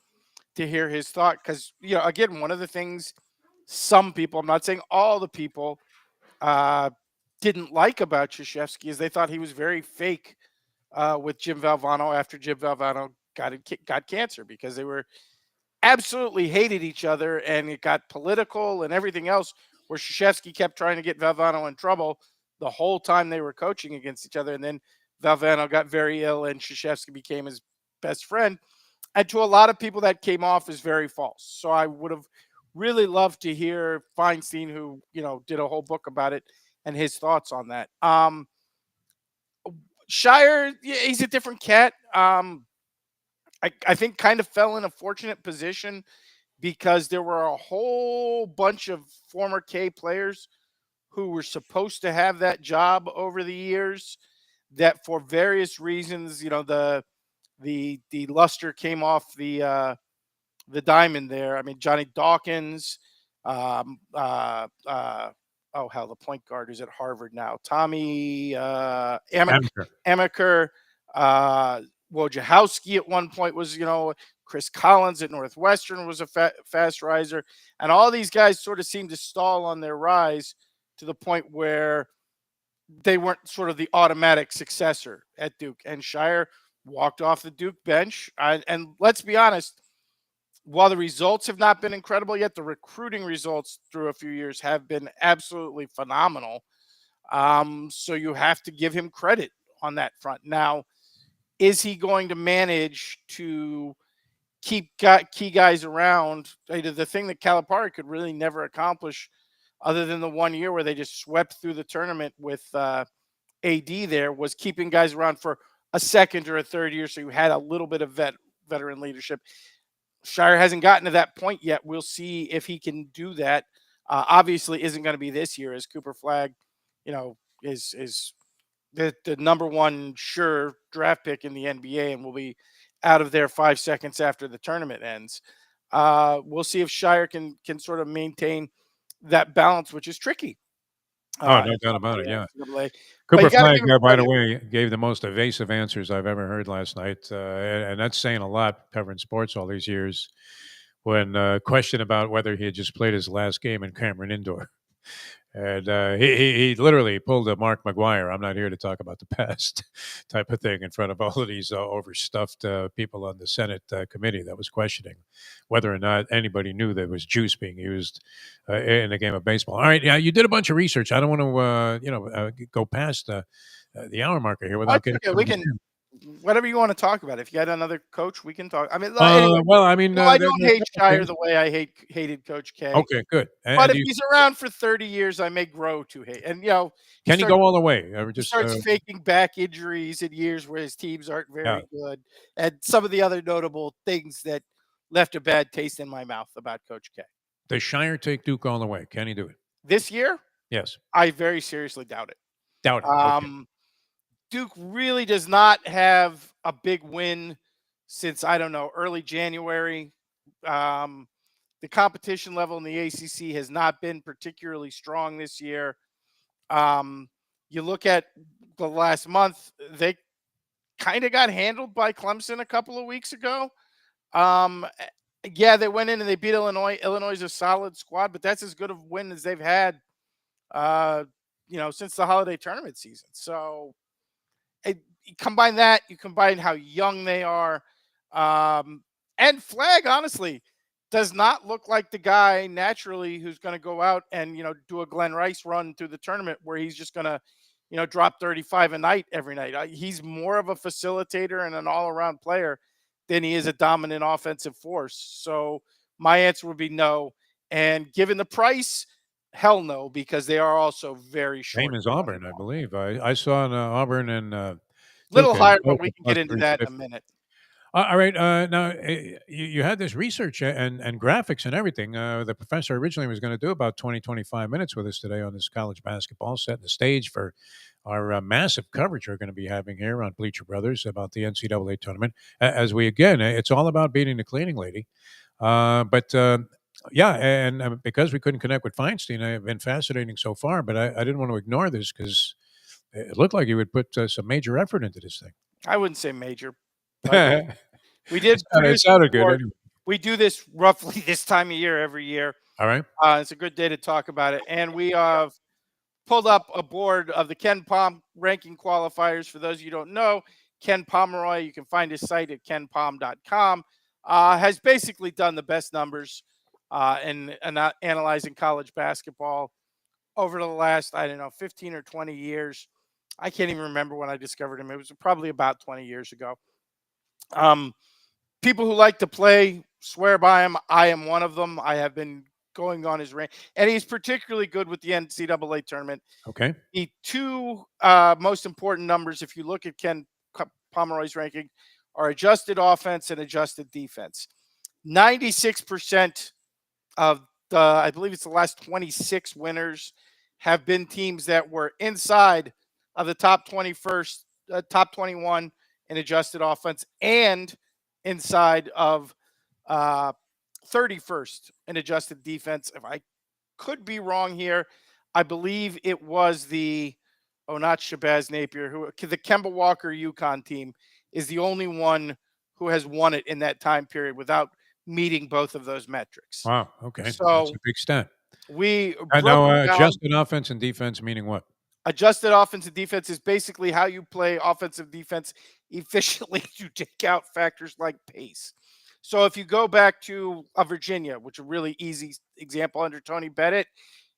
to hear his thought because again, one of the things some people, I'm not saying all the people, uh, didn't like about Krzyzewski is they thought he was very fake with Jim Valvano after Jim Valvano got cancer because they were absolutely hated each other and it got political and everything else. Where Krzyzewski kept trying to get Valvano in trouble the whole time they were coaching against each other, and then Valvano got very ill and Krzyzewski became his best friend. And to a lot of people, that came off as very false. So I would have really loved to hear Feinstein, who did a whole book about it, and his thoughts on that. Shire, yeah, he's a different cat. I think kind of fell in a fortunate position because there were a whole bunch of former K players who were supposed to have that job over the years that for various reasons, the luster came off the diamond there. I mean, Johnny Dawkins, um, uh, uh, oh hell, the point guard who's at Harvard now, Tommy Amateur. Amaker, Wojciechowski at one point was, Chris Collins at Northwestern was a fast riser, and all these guys sort of seemed to stall on their rise to the point where they weren't sort of the automatic successor at Duke. And Shire walked off the Duke bench, and let's be honest, while the results have not been incredible yet, the recruiting results through a few years have been absolutely phenomenal. So you have to give him credit on that front. Now, is he going to manage to keep key guys around? The thing that Calipari could really never accomplish, other than the 1 year where they just swept through the tournament with AD there, was keeping guys around for a second or a third year, so you had a little bit of veteran leadership. Shire hasn't gotten to that point yet. We'll see if he can do that. Obviously, isn't going to be this year, as Cooper Flagg, is the number one sure draft pick in the NBA and will be out of there 5 seconds after the tournament ends. We'll see if Shire can sort of maintain that balance, which is tricky. Oh, no doubt about it. Yeah. NCAA. But Cooper you got to Flagg, give him by the credit. way, gave the most evasive answers I've ever heard last night, and that's saying a lot covering sports all these years. When questioned about whether he had just played his last game in Cameron Indoor, And he literally pulled a Mark McGuire. I'm not here to talk about the past type of thing in front of all of these overstuffed people on the Senate committee that was questioning whether or not anybody knew there was juice being used in a game of baseball. All right, yeah, you did a bunch of research. I don't want to, go past the hour marker here Oh, without it's getting okay. We somebody's can name. whatever you want to talk about. If you got another coach, we can talk. I mean, anyway, Well, I mean, I there don't are a hate couple Shire things. the way I hated Coach K. Okay, good. And But do if you, he's around for 30 years, I may grow to hate. And he can he starts go all the way? he Just starts faking back injuries in years where his teams aren't yeah. very good, and some of the other notable things that left a bad taste in my mouth about Coach K. Does Shire take Duke all the way? Can he do it? This year, Yes. I very seriously doubt it. Doubt it. Okay. Um, Duke really does not have a big win since I don't know early January. Um, the competition level in the ACC has not been particularly strong this year. Um, you look at the last month; they kind of got handled by Clemson a couple of weeks ago. Um, yeah, they went in and they beat Illinois. Illinois is a solid squad, but that's as good of a win as they've had, uh, since the holiday tournament season. So you combine that, you combine how young they are, and Flag honestly does not look like the guy naturally who's going to go out and do a Glenn Rice run through the tournament where he's just going to drop 35 a night every night. He's more of a facilitator and an all-around player than he is a dominant offensive force. So my answer would be no. And given the price, hell no, because they are also very Same short. as Auburn, I believe. I saw Auburn and Little Duke higher, but both we at can plus get into that in a 350. minute. All right. Now, you had this research and graphics and everything. The professor originally was going to do about 20, 25 minutes with us today on this college basketball, setting the stage for our massive coverage we're going to be having here on Bleacher Brothers about the NCAA tournament. As we, again, it's all about beating the cleaning lady. But yeah, and because we couldn't connect with Feinstein, I've been fascinating so far, but I didn't want to ignore this because it looked like you would put some major effort into this thing. I wouldn't say major, but we did It produce a sounded good report. anyway. We do this roughly this time of year every year. All right. It's a good day to talk about it, and we pulled up a board of the Ken Palm ranking qualifiers. For those of you who don't know, Ken Pomeroy, you can find his site at kenpom.com, has basically done the best numbers in analyzing college basketball over the last, I don't know, 15 or 20 years. I can't even remember when I discovered him. It was probably about 20 years ago. Um, People who like to play swear by him. I am one of them. I have been going on his rank, and he's particularly good with the NCAA tournament. Okay. The two most important numbers, if you look at Ken Pomeroy's ranking, are adjusted offense and adjusted defense. 96% of I believe it's the last 26 winners have been teams that were inside of the top 21st, top 21 in adjusted offense and inside of uh, 31st in adjusted defense. If I could be wrong here, I believe it was not Shabazz Napier, the Kemba Walker UConn team is the only one who has won it in that time period without meeting both of those metrics. Wow. Okay. That's a So big stat. we I broke know them down. adjusted offense and defense meaning what? Adjusted offensive defense is basically how you play offensive defense efficiently to take out factors like pace. So if you go back to Virginia, which is a really easy example under Tony Bennett,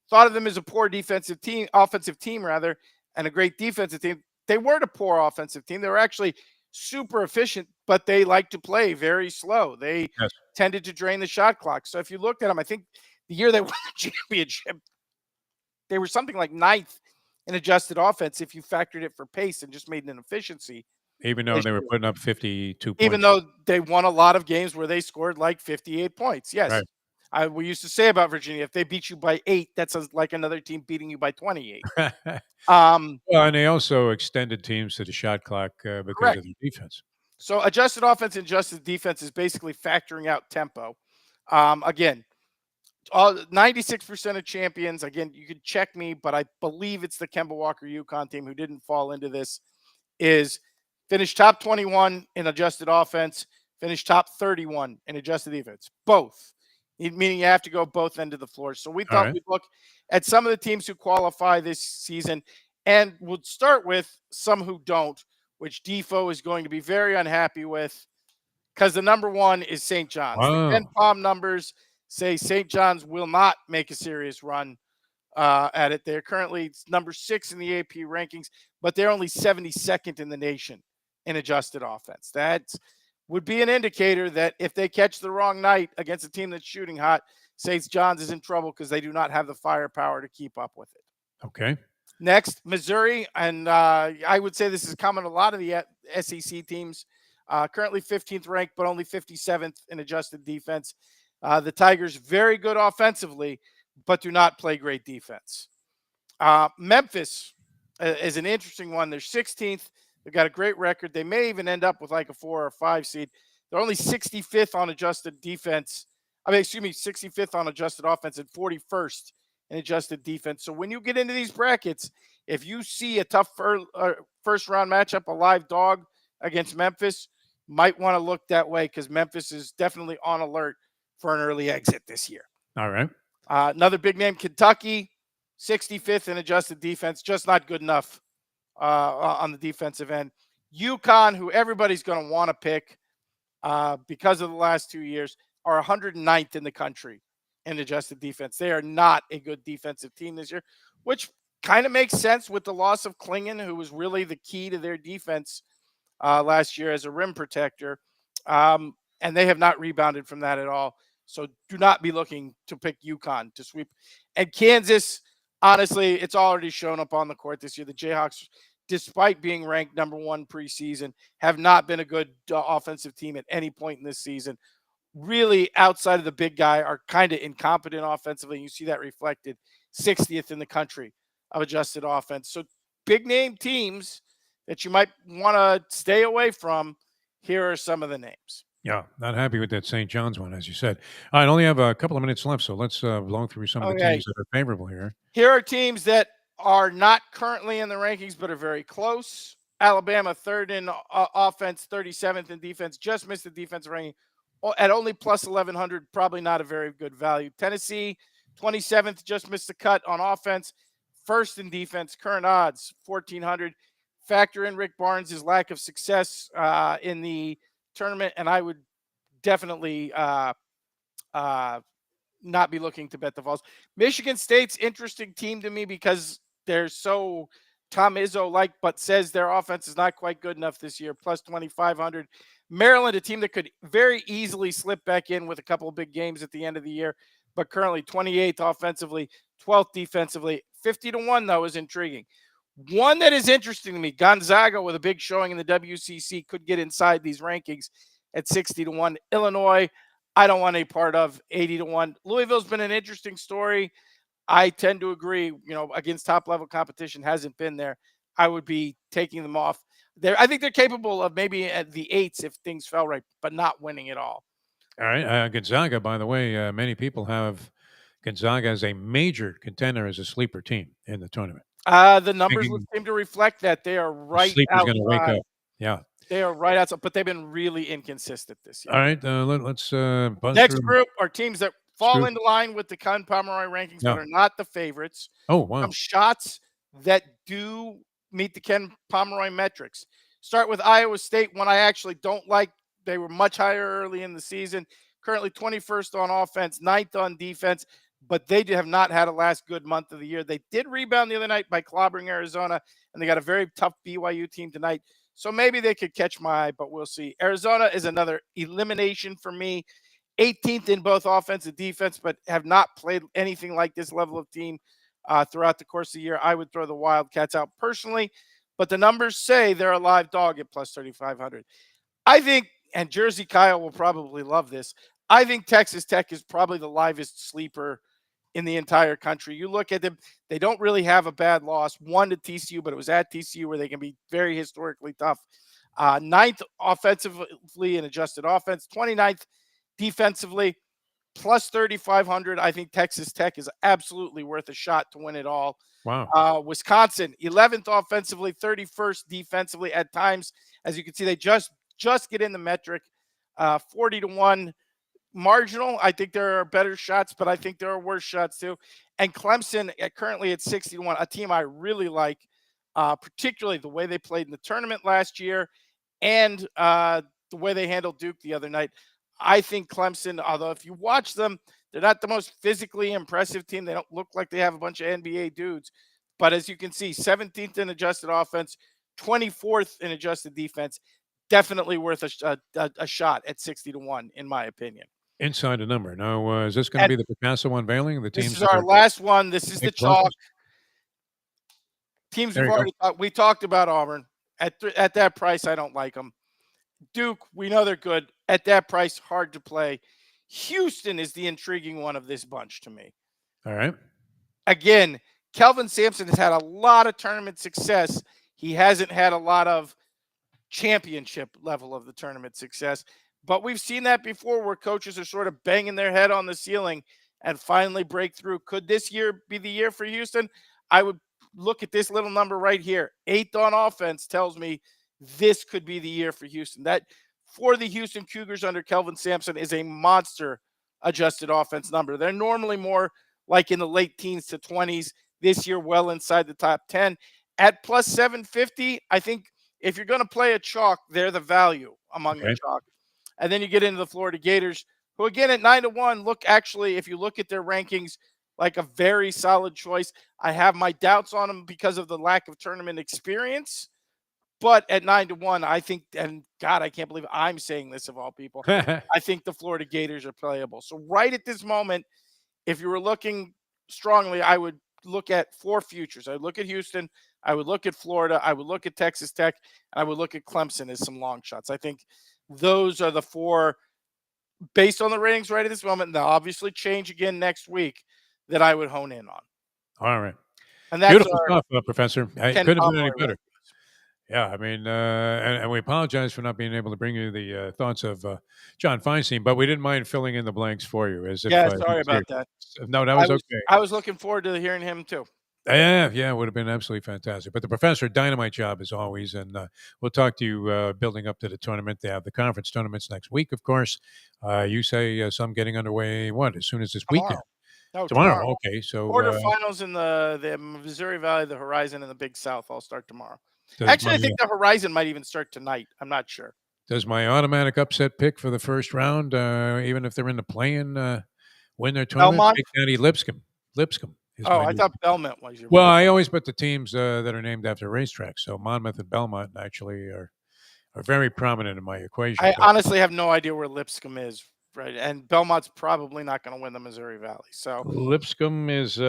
thought of them as a poor offensive team rather, and a great defensive team. They weren't a poor offensive team. They were actually super efficient, but they like to play very slow. They Yes. tended to drain the shot clock. So if you looked at them, I think the year they won the championship, they were something like ninth in adjusted offense if you factored it for pace and just made an efficiency Even though they were issue. putting up 52 Even points. though they won a lot of games where they scored like 58 points. Yes. Right. We used to say about Virginia, if they beat you by 8, that's like another team beating you by 28. Um, Well, and they also extended teams to the shot clock because Correct. of the defense. So adjusted offense and adjusted defense is basically factoring out tempo. Again, all 96% of champions. Again, you could check me, but I believe it's the Kemba Walker UConn team who didn't fall into this. Is finished top 21 in adjusted offense, finished top 31 in adjusted defense. Both meaning you have to go both ends of the floor. So we All thought right. we'd look at some of the teams who qualify this season, and we'll start with some who don't, which Defo is going to be very unhappy with because the number one is St. John's. The Ken Wow. Palm numbers say St. John's will not make a serious run at it. They're currently number 6 in the AP rankings, but they're only 72nd in the nation in adjusted offense. That would be an indicator that if they catch the wrong night against a team that's shooting hot, St. John's is in trouble because they do not have the firepower to keep up with it. Okay. Next, Missouri, and I would say this is common to a lot of the SEC teams. Currently 15th ranked, but only 57th in adjusted defense. The Tigers very good offensively, but do not play great defense. Memphis is an interesting one. They're 16th. They've got a great record. They may even end up with like a 4 or 5 seed. They're only 65th on adjusted defense. 65th on adjusted offense and 41st in adjusted defense. So when you get into these brackets, if you see a tough first round matchup, a live dog against Memphis, might want to look that way because Memphis is definitely on alert for an early exit this year. All right. Another big name, Kentucky, 65th in adjusted defense, just not good enough on the defensive end. UConn, who everybody's going to want to pick because of the last 2 years, are 109th in the country in adjusted defense. They are not a good defensive team this year, which kind of makes sense with the loss of Klingon, who was really the key to their defense last year as a rim protector. And they have not rebounded from that at all. So do not be looking to pick UConn to sweep. And Kansas, honestly, it's already shown up on the court this year. The Jayhawks, despite being ranked number 1 preseason, have not been a good offensive team at any point in this season. Really, outside of the big guy, are kind of incompetent offensively. You see that reflected 60th in the country of adjusted offense. So big name teams that you might want to stay away from. Here are some of the names. Yeah, not happy with that St. John's one, as you said. I only have a couple of minutes left, so let's blow through some of the Okay. teams that are favorable here. Here are teams that are not currently in the rankings, but are very close. Alabama, 3rd in offense, 37th in defense, just missed the defensive ranking at only plus 1,100, probably not a very good value. Tennessee, 27th, just missed the cut on offense, 1st in defense, current odds, 1,400. Factor in Rick Barnes' lack of success in the tournament, and I would definitely not be looking to bet the Vols. Michigan State's interesting team to me because they're so Tom Izzo like, but says their offense is not quite good enough this year. Plus 2,500. Maryland, a team that could very easily slip back in with a couple of big games at the end of the year, but currently 28th offensively, 12th defensively. 50-1 though is intriguing. One that is interesting to me, Gonzaga with a big showing in the WCC could get inside these rankings at 60-1. Illinois, I don't want any part of 80-1. Louisville's been an interesting story. I tend to agree, against top level competition hasn't been there. I would be taking them off there. I think they're capable of maybe at the 8s if things fell right, but not winning it all. All right. Gonzaga, by the way, many people have Gonzaga as a major contender as a sleeper team in the tournament. The numbers would Thinking seem to reflect that they are the right sleeper's going to wake outside. up. Yeah. They are right outside, but they've been really inconsistent this year. All right. Let's buzz Next through. group are teams that fall into line with the Ken Pomeroy rankings, Yeah. but are not the favorites. Oh, wow. Some shots that do meet the Ken Pomeroy metrics. Start with Iowa State, one I actually don't like. They were much higher early in the season. Currently 21st on offense, 9th on defense, but they have not had a last good month of the year. They did rebound the other night by clobbering Arizona, and they got a very tough BYU team tonight. So maybe they could catch my eye, but we'll see. Arizona is another elimination for me. 18th in both offense and defense, but have not played anything like this level of team throughout the course of the year. I would throw the Wildcats out personally, but the numbers say they're a live dog at plus 3,500. I think, and Jersey Kyle will probably love this, I think Texas Tech is probably the livest sleeper in the entire country. You look at them, they don't really have a bad loss. One to TCU, but it was at TCU where they can be very historically tough. 9th offensively in adjusted offense, 29th defensively, plus 3,500. I think Texas Tech is absolutely worth a shot to win it all. Wow. Wisconsin, 11th offensively, 31st defensively at times. As you can see, they just get in the metric. 40-1. marginal. I think there are better shots, but I think there are worse shots too. And Clemson currently at 60-1, a team I really like, particularly the way they played in the tournament last year and the way they handled Duke the other night. I think Clemson, although if you watch them, they're not the most physically impressive team. They don't look like they have a bunch of NBA dudes. But as you can see, 17th in adjusted offense, 24th in adjusted defense, definitely worth a shot at 60-1, in my opinion. Inside a number. Now, is this going to And be the Picasso unveiling? The this teams is that our are last one. This is the big chalk. pluses? Teams There we've you go. already talked. We talked about Auburn at that price. I don't like them. Duke, we know they're good at that price. Hard to play. Houston is the intriguing one of this bunch to me. All right. Again, Kelvin Sampson has had a lot of tournament success. He hasn't had a lot of championship level of the tournament success. But we've seen that before where coaches are sort of banging their head on the ceiling and finally break through. Could this year be the year for Houston? I would look at this little number right here. 8th on offense tells me this could be the year for Houston. That for the Houston Cougars under Kelvin Sampson is a monster adjusted offense number. They're normally more like in the late teens to 20s. This year, well inside the top 10. At plus 750, I think if you're going to play a chalk, they're the value among the Okay. chalk. And then you get into the Florida Gators, who again at 9-1 look actually, if you look at their rankings, like a very solid choice. I have my doubts on them because of the lack of tournament experience. But at 9-1, I think, and God, I can't believe I'm saying this of all people. I think the Florida Gators are playable. So right at this moment, if you were looking strongly, I would look at 4 futures. I would look at Houston. I would look at Florida. I would look at Texas Tech. And I would look at Clemson as some long shots. I think those are the 4 based on the ratings right at this moment. And they'll obviously change again next week that I would hone in on. All right. And that's Beautiful our stuff, Professor. It Ken couldn't have been Pomeroy any right. better. Yeah, I mean, and we apologize for not being able to bring you the thoughts of John Feinstein, but we didn't mind filling in the blanks for you as if Yeah, he sorry was here. about that. No, that was okay. I was looking forward to hearing him too. Yeah, it would have been absolutely fantastic. But the professor, dynamite job as always, and we'll talk to you building up to the tournament. They have the conference tournaments next week, of course. You say some getting underway. What as soon as this weekend? Tomorrow. No, Tomorrow. tomorrow. Okay, so Quarterfinals in the Missouri Valley, the Horizon, and the Big South all start tomorrow. does Actually, my I think the Horizon might even start tonight. I'm not sure. does my automatic upset pick for the first round, even if they're in the play-in, win their tournament? Belmont? Big Daddy Lipscomb. Lipscomb is Oh, my I new. thought Belmont was your Well, pick. I always put the teams that are named after racetracks. So Monmouth and Belmont actually are very prominent in my equation. I But honestly have no idea where Lipscomb is, right? And Belmont's probably not going to win the Missouri Valley. So Lipscomb is in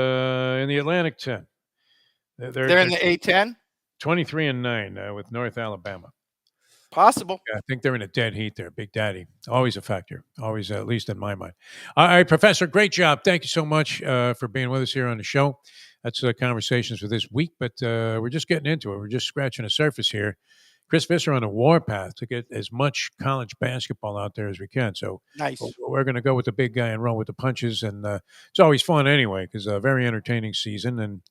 the Atlantic 10. they're in They're the A10? 23-9 with North Alabama. Possible. Yeah, I think they're in a dead heat there. Big Daddy, always a factor, always at least in my mind. All right, Professor, great job. Thank you so much for being with us here on the show. That's conversations for this week, but we're just getting into it. We're just scratching the surface here. Chris Visser on a warpath to get as much college basketball out there as we can. So Nice. we're going to go with the big guy and roll with the punches, and it's always fun anyway because a very entertaining season. And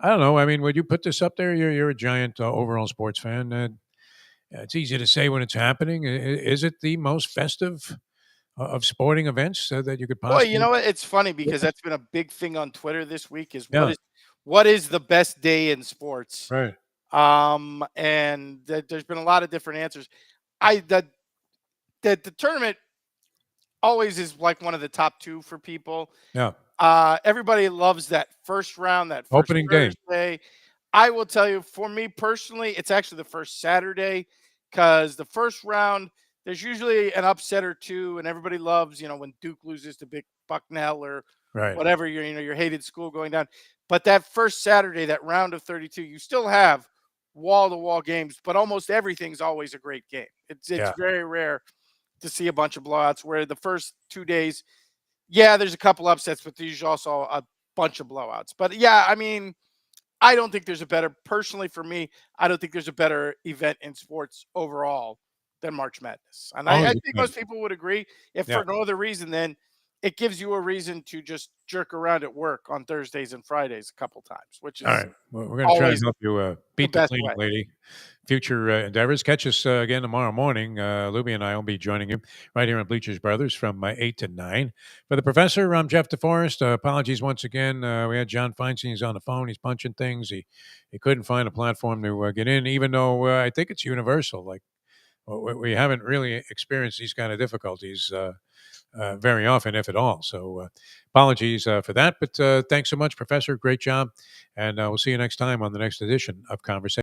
I don't know. I mean, would you put this up there? You're a giant overall sports fan. It's easy to say when it's happening. Is it the most festive of sporting events that you could Boy, you possibly? know what? It's funny because that's been a big thing on Twitter this week is Yeah, what is the best day in sports? right. And there's been a lot of different answers. I the tournament always is like one of the top 2 for people. Yeah, Everybody loves that first round, that first opening day. Thursday. I will tell you, for me personally, it's actually the first Saturday because the first round, there's usually an upset or 2, and everybody loves, when Duke loses to Big Bucknell or Right. whatever your hated school going down. But that first Saturday, that round of 32, you still have wall to wall games, but almost everything's always a great game. It's Yeah. very rare to see a bunch of blowouts where the first 2 days, yeah, there's a couple upsets, but there's also a bunch of blowouts. But yeah, I mean, I don't think there's a better, personally for me, I don't think there's a better event in sports overall than March Madness. And I Always think exciting. most people would agree, if Yeah. for no other reason than it gives you a reason to just jerk around at work on Thursdays and Fridays a couple times, which All is right. Well, we're going to try and always help you the beat the best cleaning way. lady. Future endeavors. Catch us again tomorrow morning. Luby and I will be joining you right here on Bleachers Brothers from 8 to 9. For the professor, I'm Jeff DeForrest. Apologies once again. We had John Feinstein. He's on the phone. He's punching things. He couldn't find a platform to get in, even though I think it's universal. Like, we haven't really experienced these kind of difficulties very often, if at all. So apologies for that. But thanks so much, Professor. Great job. And we'll see you next time on the next edition of Conversation.